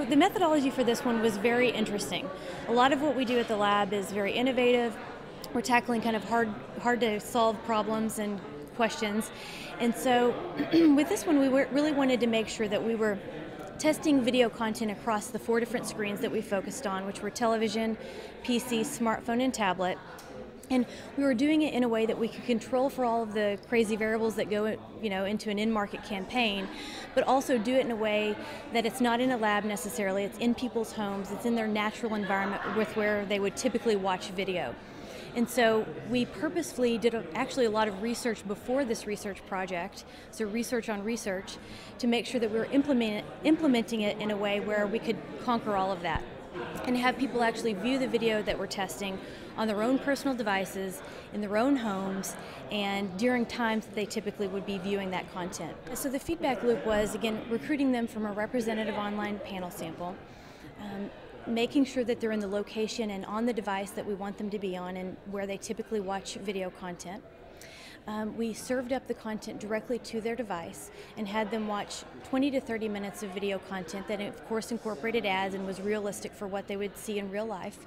So the methodology for this one was very interesting. A lot of what we do at the lab is very innovative. We're tackling kind of hard to solve problems and questions. And so with this one, we really wanted to make sure that we were testing video content across the 4 different screens that we focused on, which were television, PC, smartphone, and tablet. And we were doing it in a way that we could control for all of the crazy variables that go, into an in-market campaign, but also do it in a way that it's not in a lab necessarily, it's in people's homes, it's in their natural environment with where they would typically watch video. And so we purposefully did actually a lot of research before this research project, so research on research, to make sure that we were implementing it in a way where we could conquer all of that and have people actually view the video that we're testing on their own personal devices, in their own homes, and during times that they typically would be viewing that content. So the feedback loop was, again, recruiting them from a representative online panel sample, making sure that they're in the location and on the device that we want them to be on and where they typically watch video content. We served up the content directly to their device and had them watch 20 to 30 minutes of video content that of course incorporated ads and was realistic for what they would see in real life.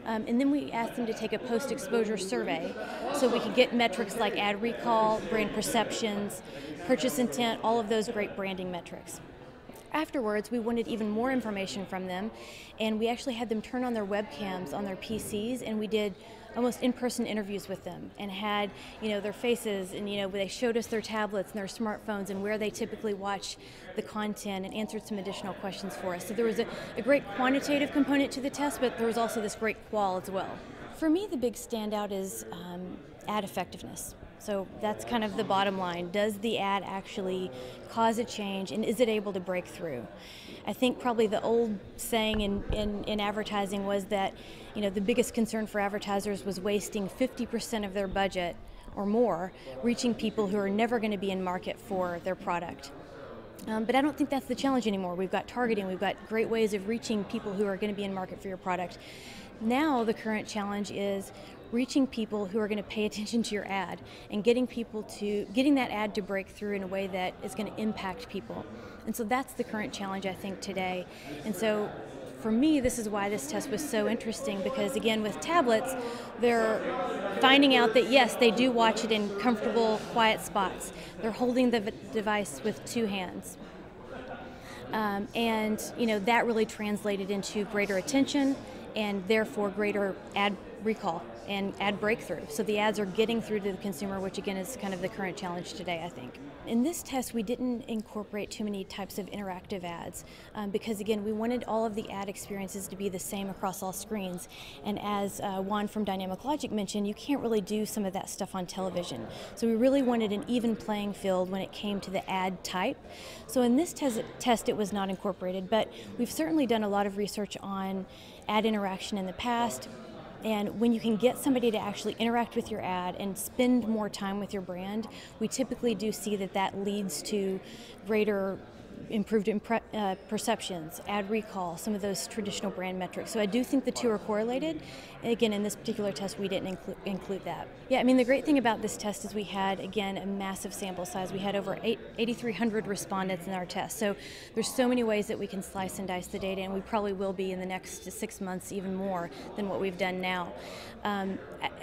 And then we asked them to take a post-exposure survey so we could get metrics like ad recall, brand perceptions, purchase intent, all of those great branding metrics. Afterwards, we wanted even more information from them, and we actually had them turn on their webcams on their PCs, and we did almost in-person interviews with them and had their faces, and they showed us their tablets and their smartphones and where they typically watch the content and answered some additional questions for us. So there was a great quantitative component to the test, but there was also this great qual as well. For me, the big standout is ad effectiveness. So that's kind of the bottom line. Does the ad actually cause a change, and is it able to break through? I think probably the old saying in advertising was that the biggest concern for advertisers was wasting 50% of their budget or more reaching people who are never going to be in market for their product. But I don't think that's the challenge anymore. We've got targeting, we've got great ways of reaching people who are going to be in market for your product. Now the current challenge is reaching people who are going to pay attention to your ad and getting that ad to break through in a way that is going to impact people. And so that's the current challenge, I think, today. And so for me, this is why this test was so interesting, because again, with tablets, they're finding out that yes, they do watch it in comfortable, quiet spots. They're holding the device with 2 hands. And that really translated into greater attention and therefore greater ad recall and ad breakthrough. So the ads are getting through to the consumer, which again is kind of the current challenge today, I think. In this test, we didn't incorporate too many types of interactive ads because again, we wanted all of the ad experiences to be the same across all screens. And as Juan from Dynamic Logic mentioned, you can't really do some of that stuff on television. So we really wanted an even playing field when it came to the ad type. So in this test, it was not incorporated, but we've certainly done a lot of research on ad interaction in the past. And when you can get somebody to actually interact with your ad and spend more time with your brand, we typically do see that leads to greater improved perceptions, ad recall, some of those traditional brand metrics. So I do think the two are correlated. Again, in this particular test, we didn't include that. Yeah, I mean, the great thing about this test is we had, again, a massive sample size. We had over 8,300 respondents in our test. So there's so many ways that we can slice and dice the data, and we probably will be in the next 6 months even more than what we've done now.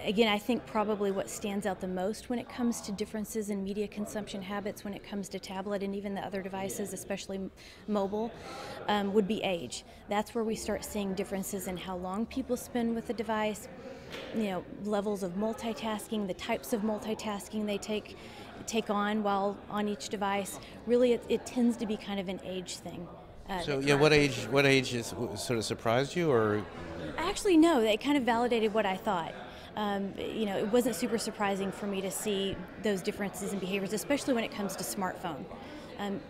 Again, I think probably what stands out the most when it comes to differences in media consumption habits when it comes to tablet and even the other devices, especially mobile, would be age. That's where we start seeing differences in how long people spend with the device, levels of multitasking, the types of multitasking they take on while on each device. Really, it tends to be kind of an age thing. So yeah, what age is sort of surprised you, or? Actually, no. It kind of validated what I thought. It wasn't super surprising for me to see those differences in behaviors, especially when it comes to smartphone.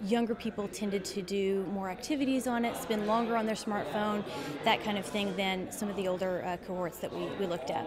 Younger people tended to do more activities on it, spend longer on their smartphone, that kind of thing, than some of the older cohorts that we looked at.